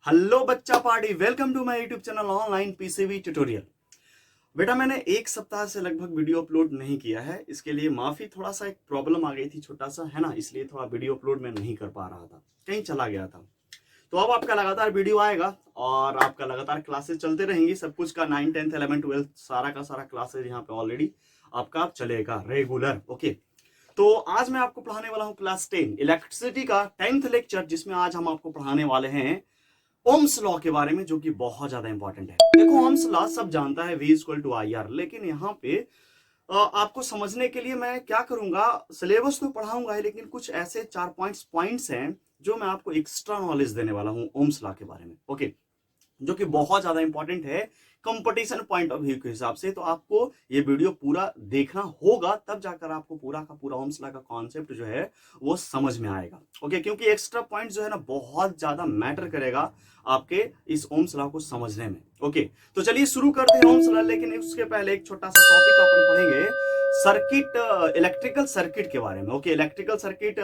Hello बच्चा party, welcome to my YouTube channel online PCB tutorial. बेटा मैंने एक सप्ताह से लगभग वीडियो अपलोड नहीं किया है, इसके लिए माफी। थोड़ा सा एक प्रॉब्लम आ गई थी, छोटा सा है ना, इसलिए थोड़ा वीडियो अपलोड मैं नहीं कर पा रहा था, कहीं चला गया था। तो अब आपका लगातार वीडियो आएगा और आपका लगातार क्लासेस चलते रहेंगी। सब कुछ का 9, 10, 11, 12 सारा का सारा क्लासेस यहाँ पे ऑलरेडी आपका चलेगा रेगुलर। ओके, तो आज मैं आपको पढ़ाने वाला हूँ क्लास 10 इलेक्ट्रिसिटी का 10th लेक्चर, जिसमें आज हम आपको पढ़ाने वाले हैं ओम्स लॉ के बारे में, जो कि बहुत ज्यादा इंपॉर्टेंट है। देखो, ओम्स लॉ सब जानता है, V equal to I R, लेकिन यहाँ पे आपको समझने के लिए मैं क्या करूंगा, सिलेबस तो पढ़ाऊंगा ही, लेकिन कुछ ऐसे 4 पॉइंट्स हैं जो मैं आपको एक्स्ट्रा नॉलेज देने वाला हूँ ओम्स लॉ के बारे में। ओके, जो कि बहुत ज्यादा इंपॉर्टेंट है कंपटीशन पॉइंट ऑफ व्यू के हिसाब से। तो आपको ये वीडियो पूरा देखना होगा, तब जाकर आपको पूरा का पूरा ओम्स लॉ का कॉन्सेप्ट जो है वो समझ में आएगा। ओके, क्योंकि एक्स्ट्रा पॉइंट जो है ना बहुत ज्यादा मैटर करेगा आपके इस ओम्स लॉ को समझने में। ओके, तो चलिए शुरू करते हैं ओम्स लॉ, लेकिन उसके पहले एक छोटा सा टॉपिक अपन पढ़ेंगे सर्किट, इलेक्ट्रिकल सर्किट के बारे में। Okay, electrical circuit,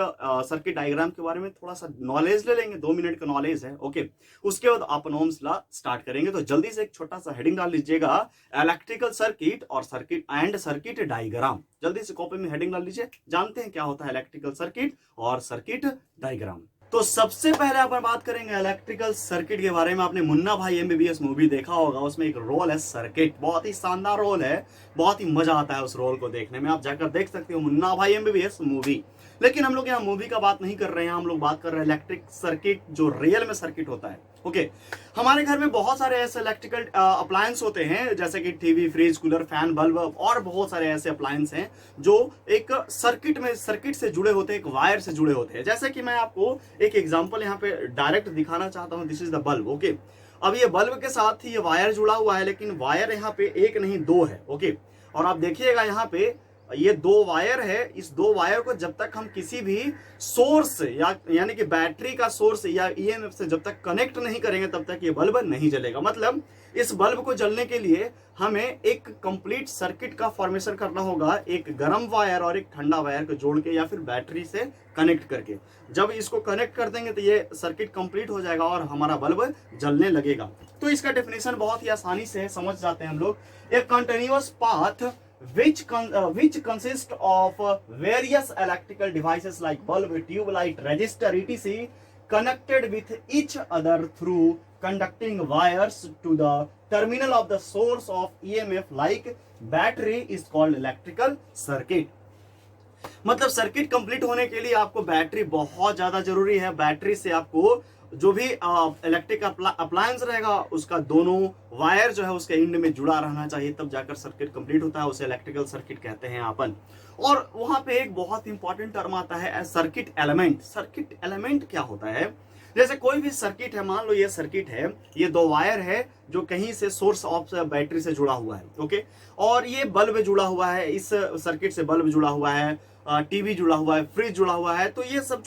circuit diagram के बारे में थोड़ा सा नॉलेज ले लेंगे, 2 मिनट का नॉलेज है। ओके, उसके बाद अपन ओम्स लॉ स्टार्ट करेंगे। तो जल्दी से एक छोटा सा हेडिंग डाल लीजिएगा, इलेक्ट्रिकल सर्किट और सर्किट डायग्राम। जल्दी से कॉपी में हेडिंग डाल लीजिए, जानते हैं क्या होता है इलेक्ट्रिकल सर्किट और सर्किट डायग्राम। तो सबसे पहले अपन बात करेंगे इलेक्ट्रिकल सर्किट के बारे में। आपने मुन्ना भाई एमबीबीएस मूवी देखा होगा, उसमें एक रोल है सर्किट, बहुत ही शानदार रोल है, बहुत ही मजा आता है उस रोल को देखने में। आप जाकर देख सकते हो मुन्ना भाई एमबीबीएस मूवी। लेकिन हम लोग यहाँ मूवी का बात नहीं कर रहे हैं, हम लोग बात कर रहे हैं इलेक्ट्रिक सर्किट, जो रियल में सर्किट होता है। ओके, हमारे घर में बहुत सारे ऐसे इलेक्ट्रिकल अप्लायंस होते हैं, जैसे कि TV, fridge, cooler, fan, bulb और बहुत सारे ऐसे अप्लायंस हैं जो एक सर्किट से जुड़े होते हैं, एक वायर से जुड़े होते हैं। जैसे कि मैं आपको एक एग्जांपल यहाँ पे डायरेक्ट दिखाना चाहता हूँ। This is the bulb. Okay, अब ये बल्ब के साथ ही ये वायर जुड़ा हुआ है, लेकिन वायर यहाँ पे एक नहीं 2 है। ओके, और आप देखिएगा यहाँ पे ये 2 वायर है। इस 2 वायर को जब तक हम किसी भी सोर्स यानी कि बैटरी का सोर्स या ईएमएफ से जब तक कनेक्ट नहीं करेंगे, तब तक ये बल्ब नहीं जलेगा। मतलब इस बल्ब को जलने के लिए हमें एक कंप्लीट सर्किट का फॉर्मेशन करना होगा, एक गर्म वायर और एक ठंडा वायर को जोड़ के या फिर बैटरी से कनेक्ट करके। जब इसको कनेक्ट कर देंगे तो ये सर्किट कंप्लीट हो जाएगा और हमारा बल्ब जलने लगेगा। तो इसका डेफिनेशन बहुत ही आसानी से समझ जाते हैं हम लोग। एक continuous path which consist of various electrical devices like bulb, tube light, resistor, etc. connected with each other through conducting wires to the terminal of the source of EMF like battery is called electrical circuit। मतलब circuit complete होने के लिए आपको battery बहुत ज्यादा जरूरी है। Battery से आपको जो भी इलेक्ट्रिक अप्लायंस रहेगा, उसका दोनों वायर जो है उसके एंड में जुड़ा रहना चाहिए, तब जाकर सर्किट कंप्लीट होता है। उसे इलेक्ट्रिकल सर्किट कहते हैं अपन। और वहां पे एक बहुत इंपॉर्टेंट टर्म आता है सर्किट एलिमेंट। सर्किट एलिमेंट क्या होता है? जैसे कोई भी सर्किट है, मान लो ये सर्किट है, ये 2 वायर है जो कहीं से सोर्स ऑफ बैटरी से जुड़ा हुआ है। ओके, और ये बल्ब जुड़ा हुआ है, इस सर्किट से बल्ब जुड़ा हुआ है, टीवी जुड़ा हुआ है, फ्रिज जुड़ा हुआ है। तो ये सब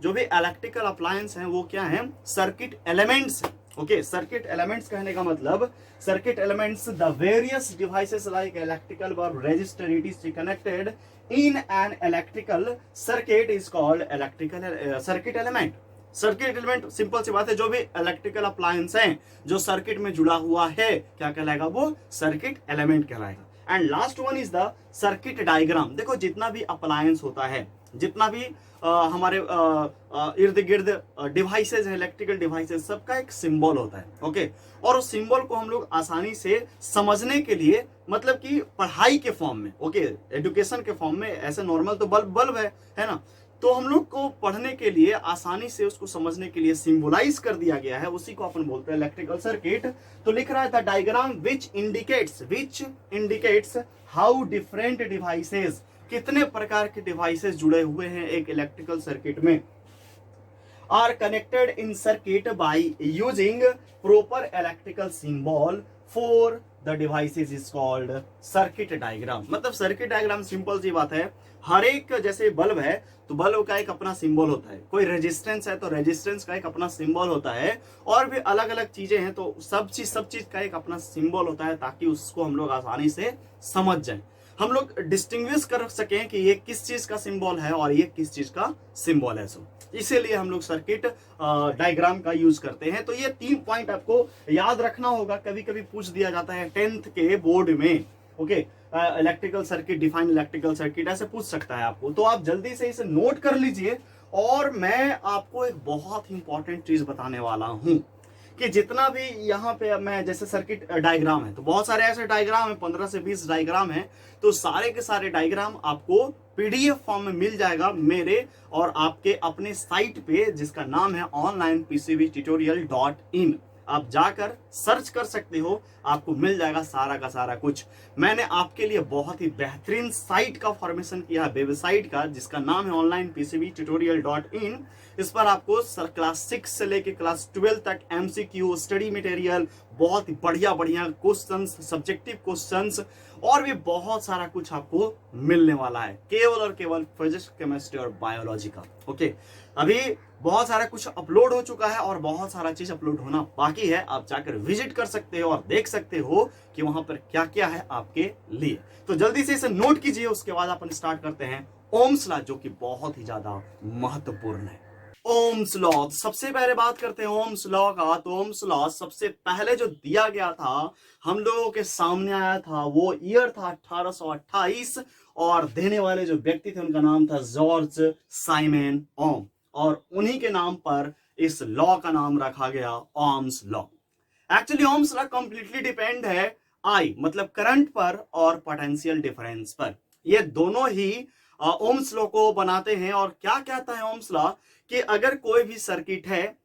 जो भी इलेक्ट्रिकल अप्लायंस हैं वो क्या है? Circuit elements. Okay, circuit elements कहने का मतलब circuit elements the various devices like electrical bulb, resistor, etc. Connected in an electrical circuit is called electrical circuit element. Circuit element simple सी बात है, जो भी इलेक्ट्रिकल अप्लायंस हैं जो सर्किट में जुड़ा हुआ है, क्या कहलाएगा? वो सर्किट एलिमेंट कहलाएगा। And last one is the circuit diagram. देखो, जितना भी अप्लायंस होता है, जितना भी हमारे इर्द गिर्द डिवाइसेज है, इलेक्ट्रिकल डिवाइसेज, सबका एक सिंबल होता है। ओके, और उस सिंबल को हम लोग आसानी से समझने के लिए, मतलब कि पढ़ाई के फॉर्म में, ओके, एजुकेशन के फॉर्म में, ऐसे नॉर्मल तो बल्ब है ना, तो हम लोग को पढ़ने के लिए, आसानी से उसको समझने के लिए सिंबलाइज कर दिया गया है, उसी को अपन बोलते हैं इलेक्ट्रिकल सर्किट। तो लिख रहा था diagram which indicates how different devices, कितने प्रकार के डिवाइसेस जुड़े हुए हैं एक इलेक्ट्रिकल सर्किट में, are connected in circuit by using proper electrical symbol for the devices is called circuit diagram. मतलब सर्किट डायग्राम सिंपल सी बात है, हर एक, जैसे बल्ब है तो बल्ब का एक अपना सिंबल होता है, कोई रेजिस्टेंस है तो रेजिस्टेंस का एक अपना सिंबल होता है, और भी अलग अलग चीजें हैं तो सब चीज का एक अपना सिंबल होता है, ताकि उसको हम लोग आसानी से समझ जाए। हम लोग डिस्टिंग्विश कर सकें कि ये किस चीज का सिंबल है और ये किस चीज का सिंबल है। सो इसीलिए हम लोग सर्किट डायग्राम का यूज करते हैं। तो ये 3 पॉइंट आपको याद रखना होगा, कभी कभी पूछ दिया जाता है 10th के बोर्ड में। Okay, electrical circuit, define electrical circuit, ऐसे पूछ सकता है आपको। तो आप जल्दी से इसे नोट कर लीजिए। और मैं आपको एक बहुत इंपॉर्टेंट चीज बताने वाला हूं कि जितना भी यहाँ पे मैं, जैसे सर्किट डायग्राम है, तो बहुत सारे ऐसे डायग्राम है, 15 से 20 डायग्राम है। तो सारे के सारे डायग्राम आपको पीडीएफ फॉर्म में मिल जाएगा मेरे और आपके अपने साइट पे, जिसका नाम है onlinepcvtutorial.in। आप जाकर सर्च कर सकते हो, आपको मिल जाएगा सारा का सारा कुछ। मैंने आपके लिए बहुत ही बेहतरीन साइट का फॉर्मेशन किया है, वेबसाइट का, जिसका नाम है onlinepcvtutorial.in। इस पर आपको क्लास 6 से लेके क्लास 12 तक एमसीक्यू, स्टडी मटेरियल, बहुत ही बढ़िया बढ़िया क्वेश्चंस, सब्जेक्टिव क्वेश्चंस और भी बहुत सारा कुछ आपको मिलने वाला है, केवल और केवल फिजिक्स, केमिस्ट्री और बायोलॉजी का। ओके, अभी बहुत सारा कुछ अपलोड हो चुका है और बहुत सारा चीज अपलोड होना बाकी है। आप जाकर विजिट कर सकते हो और देख सकते हो कि वहां पर क्या क्या है आपके लिए। तो जल्दी से इसे नोट कीजिए, उसके बाद अपन स्टार्ट करते हैं ओम्स लॉ, जो कि बहुत ही ज्यादा महत्वपूर्ण है। ओम्स लॉ, सबसे पहले बात करते हैं ओम्स लॉ का। तो ओम्स लॉ सबसे पहले जो दिया गया था, हम लोगों के सामने आया था, वो ईयर था 1828 और देने वाले जो व्यक्ति थे उनका नाम था जॉर्ज साइमन ओम, और उन्हीं के नाम पर इस लॉ का नाम रखा गया Ohm's law. Actually Ohm's law completely depend है आई मतलब करंट पर और पोटेंशियल डिफरेंस पर। ये दोनों ही ओम्स लॉ को बनाते हैं। और क्या कहता है ओम्स लॉ कि अगर कोई भी सर्किट है,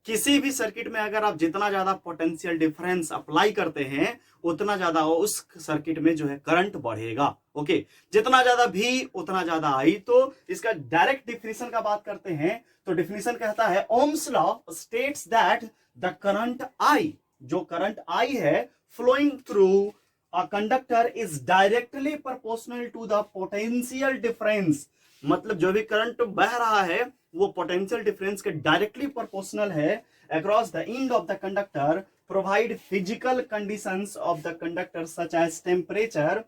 किसी भी सर्किट में अगर आप जितना ज्यादा पोटेंशियल डिफरेंस अप्लाई करते हैं, उतना ज्यादा उस सर्किट में जो है करंट बढ़ेगा। ओके, जितना ज्यादा भी उतना ज्यादा आई। तो इसका डायरेक्ट डिफिनीशन का बात करते हैं, तो डिफिनीशन कहता है Ohm's law states that the current I, जो करंट आई है flowing through a conductor is directly proportional to the potential difference. मतलब जो भी करंट बह रहा है वो पोटेंशियल डिफरेंस के डायरेक्टली प्रोपोर्शनल है across the end of the conductor, provide physical conditions of the conductor such as temperature,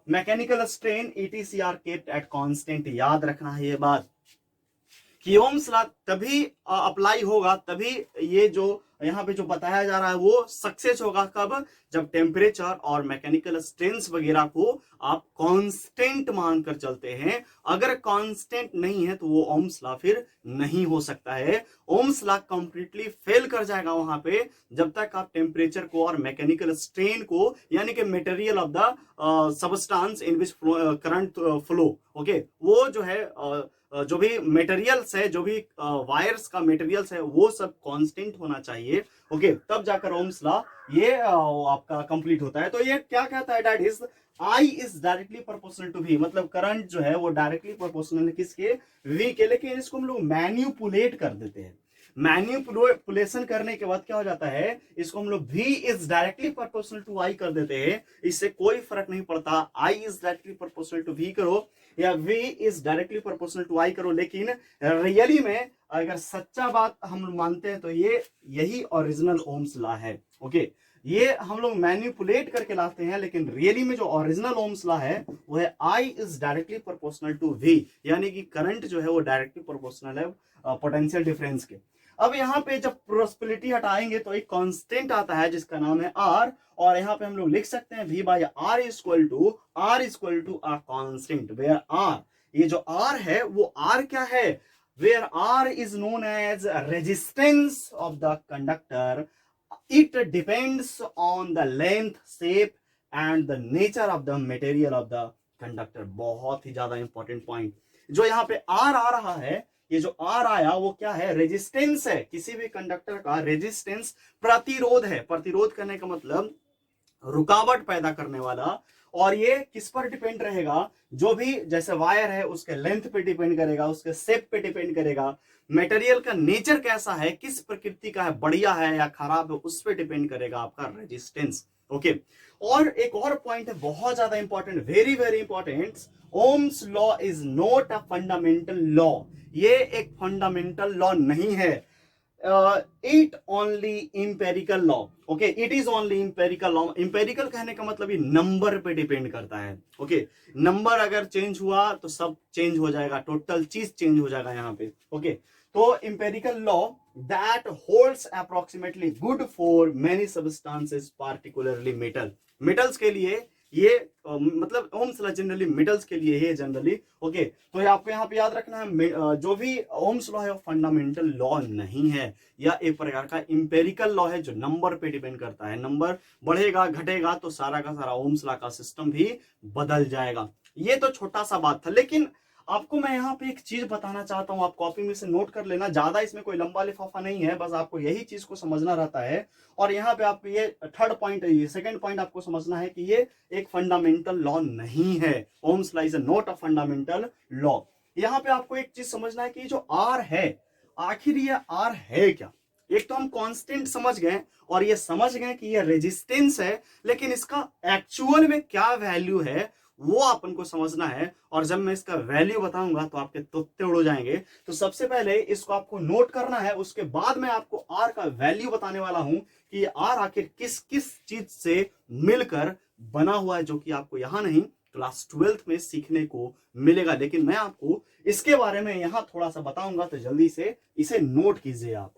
mechanical strain etc are kept at constant. याद रखना है ये बात कि ओम्स लॉ तभी अप्लाई होगा, तभी ये जो यहाँ पे जो बताया जा रहा है वो सक्सेस होगा। कब? जब टेम्परेचर और मैकेनिकल स्ट्रेंथ वगैरह को आप कांस्टेंट मानकर चलते हैं। अगर कांस्टेंट नहीं है तो वो ओम्स लॉ फिर नहीं हो सकता है। ओम्स लॉ कंप्लीटली फेल कर जाएगा वहां पे जब तक आप टेम्परेचर को और मैकेनिकल स्ट्रेन को, यानी कि material of the substance in which current flow, okay, वो जो है जो भी मटेरियल्स है, जो भी वायर्स का मटेरियल्स है, वो सब कांस्टेंट होना चाहिए। ओके, तब जाकर ओम्स लॉ ये आपका कंप्लीट होता है। तो ये क्या कहता है, that is I is directly proportional to V, मतलब करंट जो है वो डायरेक्टली प्रोपोर्शनल है किसके? वी के। लेकिन इसको हम लोग मैन्युपुलेट कर देते हैं। मैन्युपुलेशन करने के बाद क्या हो जाता है, इसको हम लोग v is directly proportional to i कर देते हैं। इससे कोई फर्क नहीं पड़ता i is directly proportional to v करो या v is directly proportional to i करो। लेकिन रियली में अगर सच्चा बात हम मानते हैं तो ये यही ओरिजिनल ओम्स लॉ है। ओके, ये हम लोग मैन्युपुलेट करके लाते हैं, लेकिन रियली में जो ओरिजिनल ओम्स लॉ है वो है I is directly proportional to V, यानी कि करंट जो है वो डायरेक्टली प्रोपोर्शनल है पोटेंशियल डिफरेंस के। अब यहाँ पे जब प्रोस्पेरिटी हटाएंगे तो एक कांस्टेंट आता है जिसका नाम है R, और यहाँ पे हम लोग लिख सकते हैं V by R equal to a constant where R, ये जो R है वो R क्या है, where R is known as resistance of the conductor, it depends on the length, shape and the nature of the material of the conductor। बहुत ही ज्यादा important point जो यहाँ पे R आ रहा है, ये जो R आया वो क्या है, रेजिस्टेंस है। किसी भी कंडक्टर का रेजिस्टेंस प्रतिरोध है। प्रतिरोध करने का मतलब रुकावट पैदा करने वाला। और ये किस पर डिपेंड रहेगा, जो भी जैसे वायर है उसके लेंथ पे डिपेंड करेगा, उसके शेप पे डिपेंड करेगा, मटेरियल का नेचर कैसा है, किस प्रकृति का है, बढ़िया है या खराब है, उस पर डिपेंड करेगा आपका रेजिस्टेंस। ओके, और एक और पॉइंट है बहुत ज्यादा important, very very important, Ohm's law is not a fundamental law. ये एक फंडामेंटल लॉ नहीं है। It only empirical law. Okay, it is only empirical law. Empirical कहने का मतलब ये नंबर पे डिपेंड करता है। ओके, नंबर अगर चेंज हुआ तो सब चेंज हो जाएगा, टोटल चीज चेंज हो जाएगा यहाँ पे। ओके, तो empirical law that holds approximately good for many substances particularly metal. Metals के लिए ये मतलब ओम्स लॉ जनरली मेटल्स के लिए है जनरली। ओके, तो ये आपको यहाँ पे याद रखना है, जो भी ओम्स लॉ है वो फंडामेंटल लॉ नहीं है, या एक प्रकार का इंपेरिकल लॉ है जो नंबर पे डिपेंड करता है। नंबर बढ़ेगा घटेगा तो सारा का सारा ओम्स लॉ का सिस्टम भी बदल जाएगा। ये तो छोटा सा बात था, लेकिन आपको मैं यहाँ पे एक चीज बताना चाहता हूँ, आप कॉपी में से नोट कर लेना, ज्यादा इसमें कोई लंबा लिफाफा नहीं है, बस आपको यही चीज को समझना रहता है। और यहाँ पे आपको ये थर्ड पॉइंट, ये सेकंड पॉइंट आपको समझना है कि ये एक फंडामेंटल लॉ नहीं है। Ohm's law is not a fundamental law. यहाँ पे आपको एक चीज समझना है कि जो आर है, आखिर ये आर है क्या। एक तो हम कांस्टेंट समझ गए और ये समझ गए कि ये रेजिस्टेंस है, लेकिन इसका एक्चुअल में क्या वैल्यू है वो अपन को समझना है। और जब मैं इसका वैल्यू बताऊंगा तो आपके तोते उड़ जाएंगे। तो सबसे पहले इसको आपको नोट करना है, उसके बाद मैं आपको आर का वैल्यू बताने वाला हूं कि आर आखिर किस किस चीज से मिलकर बना हुआ है, जो कि आपको यहां नहीं क्लास 12th में सीखने को मिलेगा। लेकिन मैं आपको इसके बारे में यहां थोड़ा सा बताऊंगा, तो जल्दी से इसे नोट कीजिए आप।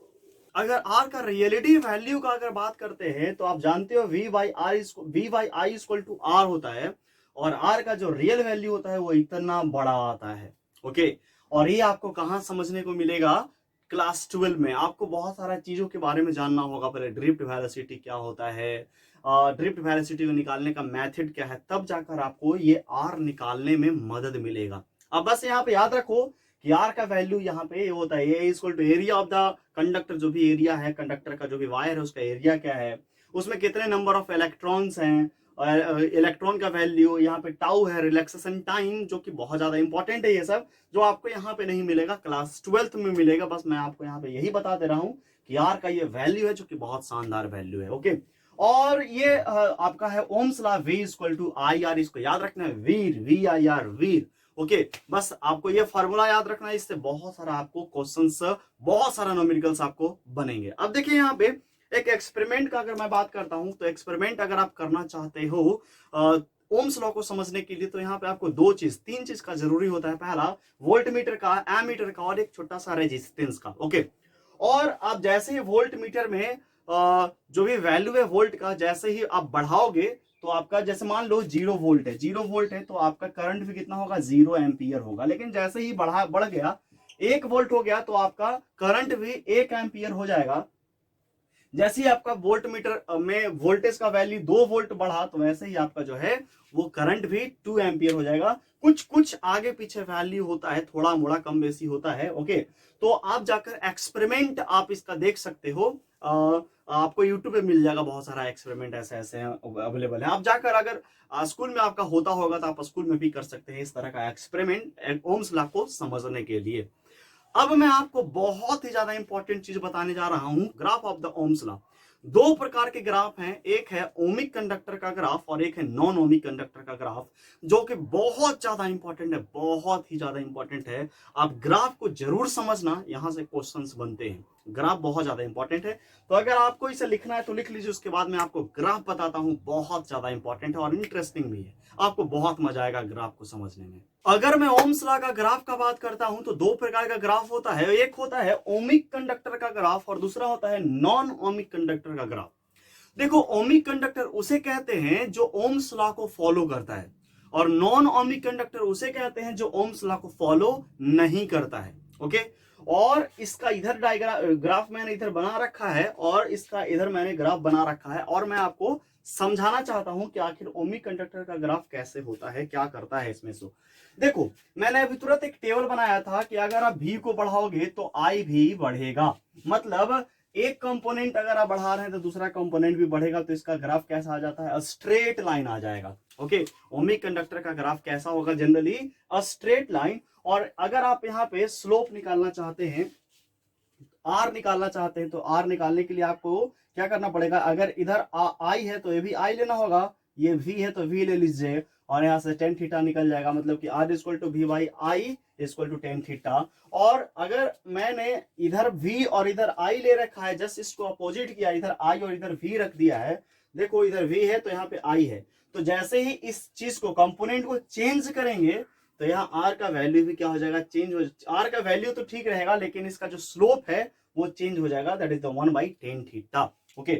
अगर आर का रियलिटी वैल्यू का अगर बात करते हैं तो आप जानते हो V by I equal to R होता है, और आर का जो रियल वैल्यू होता है वो इतना बड़ा आता है। ओके, और ये आपको कहां समझने को मिलेगा, क्लास 12 में। आपको बहुत सारा चीजों के बारे में जानना होगा, पहले ड्रिफ्ट वेलोसिटी क्या होता है, ड्रिफ्ट वेलोसिटी को निकालने का मेथड क्या है, तब जाकर आपको ये आर निकालने में मदद मिलेगा। अब बस यहाँ पे याद रखो कि आर का वैल्यू यहाँ पे होता है A equal to area of the conductor. जो भी एरिया है कंडक्टर का, जो भी वायर है उसका एरिया क्या है, उसमें कितने नंबर ऑफ इलेक्ट्रॉन्स हैं, और इलेक्ट्रॉन का वैल्यू, यहाँ पे टाउ है, रिलैक्सेशन टाइम, जो कि बहुत ज्यादा इंपॉर्टेंट है। ये सब जो आपको यहाँ पे नहीं मिलेगा, क्लास 12th में मिलेगा। बस मैं आपको यहाँ पे यही बता दे रहा हूँ कि आर का ये वैल्यू है, जो कि बहुत शानदार वैल्यू है। ओके, और ये आपका है Ohm's law V equal to I R. इसको याद रखना है, वीर, वी आई आर, वीर। ओके, बस आपको ये फॉर्मूला याद रखना है, इससे बहुत सारा आपको क्वेश्चंस, बहुत सारा न्यूमेरिकल्स आपको बनेंगे। अब देखिए यहाँ पे एक एक्सपेरिमेंट का अगर मैं बात करता हूं, तो एक्सपेरिमेंट अगर आप करना चाहते हो ओम्स लॉ को समझने के लिए, तो यहाँ पे आपको तीन चीज का जरूरी होता है। पहला वोल्ट मीटर का, एमीटर का, और एक छोटा सा रेजिस्टेंस का। ओके, और आप जैसे ही वोल्ट मीटर में जो भी वैल्यू है वोल्ट का, जैसे ही आप बढ़ाओगे तो आपका, जैसे मान लो 0 वोल्ट है, 0 वोल्ट है तो आपका करंट भी कितना होगा, 0 एम्पियर होगा। लेकिन जैसे ही बढ़ गया 1 वोल्ट हो गया तो आपका करंट भी 1 एम्पियर हो जाएगा। जैसे ही आपका वोल्ट मीटर में वोल्टेज का वैल्यू 2 वोल्ट बढ़ा, तो वैसे ही आपका जो है वो करंट भी 2 एम्पियर हो जाएगा। कुछ कुछ आगे पीछे वैल्यू होता है, थोड़ा मोड़ा कम बेसी होता है। ओके, तो आप जाकर एक्सपेरिमेंट आप इसका देख सकते हो, आपको यूट्यूब पे मिल जाएगा, बहुत सारा एक्सपेरिमेंट ऐसे ऐसे अवेलेबल है। आप जाकर अगर स्कूल में आपका होता होगा तो आप स्कूल में भी कर सकते हैं इस तरह का एक्सपेरिमेंट ओम्स लॉ को समझने के लिए। अब मैं आपको बहुत ही ज्यादा इंपॉर्टेंट चीज बताने जा रहा हूं, graph of the Ohm's law. दो प्रकार के ग्राफ हैं, एक है ओमिक कंडक्टर का ग्राफ और एक है नॉन ओमिक कंडक्टर का ग्राफ, जो कि बहुत ज्यादा इंपॉर्टेंट है, बहुत ही ज्यादा इंपॉर्टेंट है। आप ग्राफ को जरूर समझना, यहां से क्वेश्चंस बनते हैं। ग्राफ बहुत ज्यादा इंपॉर्टेंट है, तो अगर आपको इसे लिखना है तो लिख लीजिए, उसके बाद मैं आपको ग्राफ बताता हूं। बहुत ज्यादा इंपॉर्टेंट है और इंटरेस्टिंग भी है, आपको बहुत मजा आएगा ग्राफ को समझने में। अगर मैं ओम्स लॉ का ग्राफ का बात करता हूं तो दो प्रकार का ग्राफ होता है, एक होता है ओमिक कंडक्टर का ग्राफ और दूसरा होता है नॉन ओमिक कंडक्टर का ग्राफ। देखो, ओमिक कंडक्टर उसे कहते हैं जो ओम्स लॉ को फॉलो करता है, और नॉन ओमिक कंडक्टर उसे कहते हैं जो ओम्स लॉ को फॉलो नहीं करता है। ओके, और इसका इधर ग्राफ मैंने इधर बना रखा है और इसका इधर मैंने ग्राफ बना रखा है, और मैं आपको समझाना चाहता हूं कि आखिर ओमिक कंडक्टर का ग्राफ कैसे होता है, क्या करता है इसमें से। देखो, मैंने अभी तुरंत एक टेबल बनाया था कि अगर आप V को बढ़ाओगे तो I भी बढ़ेगा। मतलब एक कंपोनेंट अगर आप बढ़ा रहे हैं तो दूसरा कंपोनेंट भी बढ़ेगा, तो इसका ग्राफ कैसा आ जाता है, स्ट्रेट लाइन आ जाएगा। ओके, ओमिक कंडक्टर का ग्राफ कैसा होगा, जनरली स्ट्रेट लाइन। और अगर आप यहाँ पे स्लोप निकालना चाहते हैं, आर निकालना चाहते हैं, तो आर निकालने के लिए आपको क्या करना पड़ेगा, अगर इधर आई है तो ये भी आई लेना होगा, ये v है तो v ले लीजिए और यहाँ से टेन थीटा निकल जाएगा, मतलब कि r equal to V by I equal to tan theta. और अगर मैंने इधर v और इधर i ले रखा है, जस्ट इसको अपोजिट किया, इधर i और इधर v रख दिया है, देखो इधर v है तो यहाँ पे i है, तो जैसे ही इस चीज को कंपोनेंट को चेंज करेंगे तो यहाँ r का वैल्यू भी क्या हो जाएगा, चेंज हो, r का वैल्यू तो ठीक रहेगा लेकिन इसका जो स्लोप है वो चेंज हो जाएगा, that is the 1/10 theta. Okay,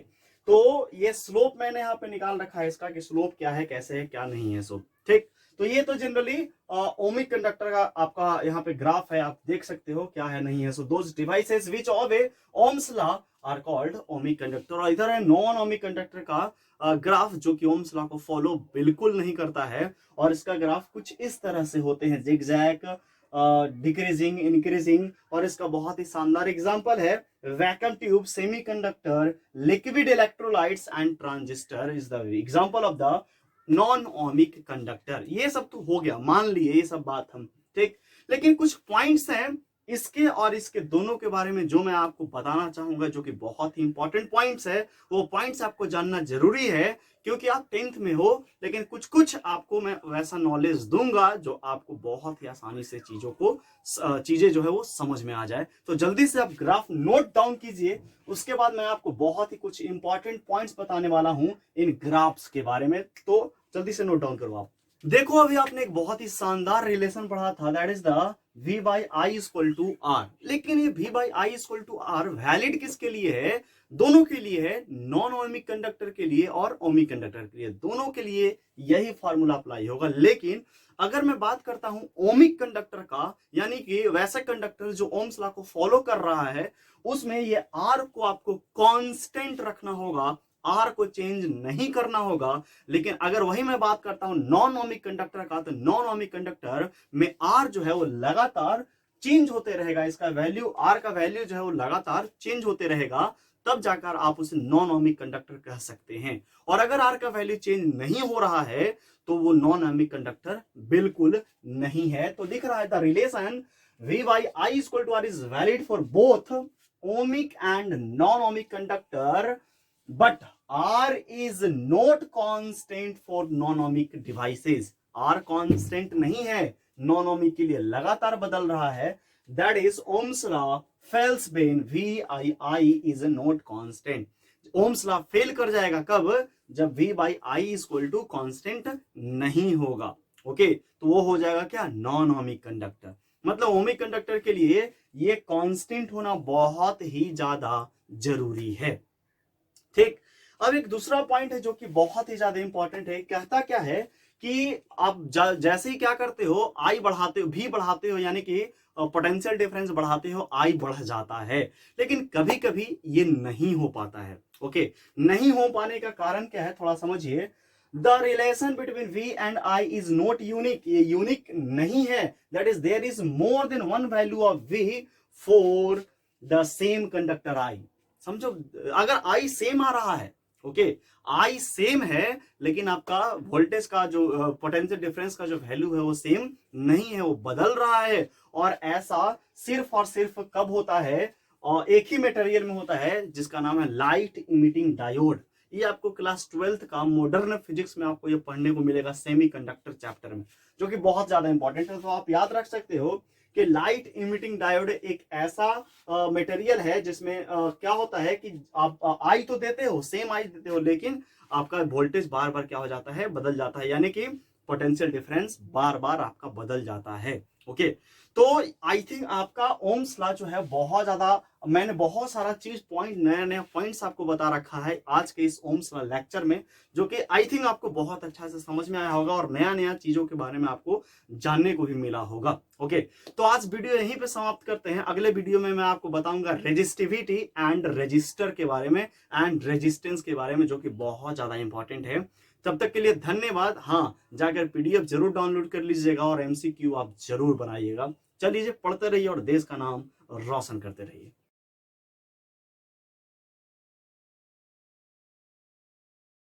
तो ये स्लोप मैंने यहाँ पे निकाल रखा है इसका कि स्लोप क्या है, कैसे है, क्या नहीं है सो ठीक। तो ये तो जनरली ओमिक कंडक्टर का आपका यहाँ पे ग्राफ है, आप देख सकते हो क्या है नहीं है। So those devices which obey Ohm's law are called ohmic conductor. और इधर है नॉन ओमिक कंडक्टर का ग्राफ जो कि ओम्स लॉ को फॉलो बिल्कुल नहीं करता है, और इसका ग्राफ कुछ इस तरह से होते हैं, जिगजैग, डिक्रीजिंग, इंक्रीजिंग। और इसका बहुत ही शानदार एग्जांपल है vacuum tube, semiconductor, liquid electrolytes and transistor is the example of the non ohmic conductor. ये सब तो हो गया, मान लिए ये सब बात हम ठीक, लेकिन कुछ पॉइंट्स हैं इसके और इसके दोनों के बारे में जो मैं आपको बताना चाहूंगा, जो कि बहुत ही इंपॉर्टेंट पॉइंट्स है। वो पॉइंट्स आपको जानना जरूरी है क्योंकि आप 10th में हो, लेकिन कुछ कुछ आपको मैं वैसा नॉलेज दूंगा जो आपको बहुत ही आसानी से चीजें जो है वो समझ में आ जाए। तो जल्दी से आप ग्राफ नोट डाउन कीजिए, उसके बाद मैं आपको बहुत ही कुछ इंपॉर्टेंट पॉइंट्स बताने वाला हूं इन ग्राफ्स के बारे में, तो जल्दी से नोट डाउन करो आप। देखो अभी आपने एक बहुत ही शानदार रिलेशन पढ़ा था, that is the v by I equal to R. लेकिन ये v by I equal to R valid किसके लिए है? दोनों के लिए है, नॉन ओमिक कंडक्टर के लिए और ओमिक कंडक्टर के लिए, दोनों के लिए यही फॉर्मूला अप्लाई होगा। लेकिन अगर मैं बात करता हूं ओमिक कंडक्टर का, यानी कि वैसा कंडक्टर जो ओम्स लॉ को फॉलो कर रहा है, उसमें ये आर को आपको कांस्टेंट रखना होगा, आर को चेंज नहीं करना होगा। लेकिन अगर वही मैं बात करता हूं नॉन ओमिक कंडक्टर का, तो नॉन ओमिक कंडक्टर में आर जो है वो लगातार चेंज होते रहेगा, इसका वैल्यू, आर का वैल्यू जो है वो लगातार चेंज होते रहेगा, तब जाकर आप उसे नॉन ओमिक कंडक्टर कह सकते हैं। और अगर आर का वैल्यू चेंज नहीं हो रहा है तो वो नॉन ओमिक कंडक्टर बिल्कुल नहीं है। तो दिख रहा है the relation v by I equal to r is valid for both ohmic and non-ohmic conductor, but R is not constant for non-ohmic devices. R constant नहीं है non-ohmic के लिए, लगातार बदल रहा है। That is Ohm's law fails when VI is not constant. Ohm's law fail कर जाएगा कब? जब V by I equal to constant नहीं होगा। ओके, तो वो हो जाएगा क्या? Non ohmic conductor. मतलब ओमिक कंडक्टर के लिए ये कांस्टेंट होना बहुत ही ज्यादा जरूरी है। ठीक, अब एक दूसरा पॉइंट है जो कि बहुत ही ज्यादा इंपॉर्टेंट है। कहता क्या है कि आप जैसे ही क्या करते हो, आई बढ़ाते हो, भी बढ़ाते हो, यानी कि पोटेंशियल डिफरेंस बढ़ाते हो, आई बढ़ जाता है। लेकिन कभी कभी ये नहीं हो पाता है। ओके, नहीं हो पाने का कारण क्या है, थोड़ा समझिए। The relation between V and I is not unique, ये यूनिक नहीं है। That is there is more than one value of V for the same conductor I। समझो, अगर I सेम आ रहा है, ओके, I सेम है, लेकिन आपका वोल्टेज का जो पोटेंशियल डिफरेंस का जो वैल्यू है वो सेम नहीं है, वो बदल रहा है। और ऐसा सिर्फ और सिर्फ कब होता है? और एक ही मटेरियल में होता है जिसका नाम है लाइट इमिटिंग डायोड। ये आपको क्लास 12th का मॉडर्न फिजिक्स में आपको ये पढ़ने को मिलेगा, सेमीकंडक्टर चैप्टर में, जो कि बहुत ज्यादा इंपॉर्टेंट है। तो आप याद रख सकते हो कि लाइट इमिटिंग डायोड एक ऐसा मटेरियल है जिसमें क्या होता है कि आप आई तो देते हो, सेम आई देते हो, लेकिन आपका वोल्टेज बार बार क्या हो जाता है? बदल जाता है, यानी कि पोटेंशियल डिफरेंस बार बार आपका बदल जाता है। ओके, तो आई थिंक आपका ओम्स लॉ जो है बहुत ज्यादा, मैंने बहुत सारा चीज पॉइंट, नया नया पॉइंट्स आपको बता रखा है आज के इस ओम्स लॉ लेक्चर में, जो कि आई थिंक आपको बहुत अच्छा से समझ में आया होगा और नया नया चीजों के बारे में आपको जानने को भी मिला होगा। ओके, तो आज वीडियो यहीं पे समाप्त करते हैं। अगले वीडियो में मैं आपको बताऊंगा रेजिस्टिविटी एंड रेजिस्टर के बारे में एंड रेजिस्टेंस के बारे में, जो कि बहुत ज्यादा इंपॉर्टेंट है। तब तक के लिए धन्यवाद। हाँ, जाकर पीडीएफ जरूर डाउनलोड कर लीजिएगा और एमसीक्यू आप जरूर बनाइएगा। चलिए, पढ़ते रहिए और देश का नाम रोशन करते रहिए।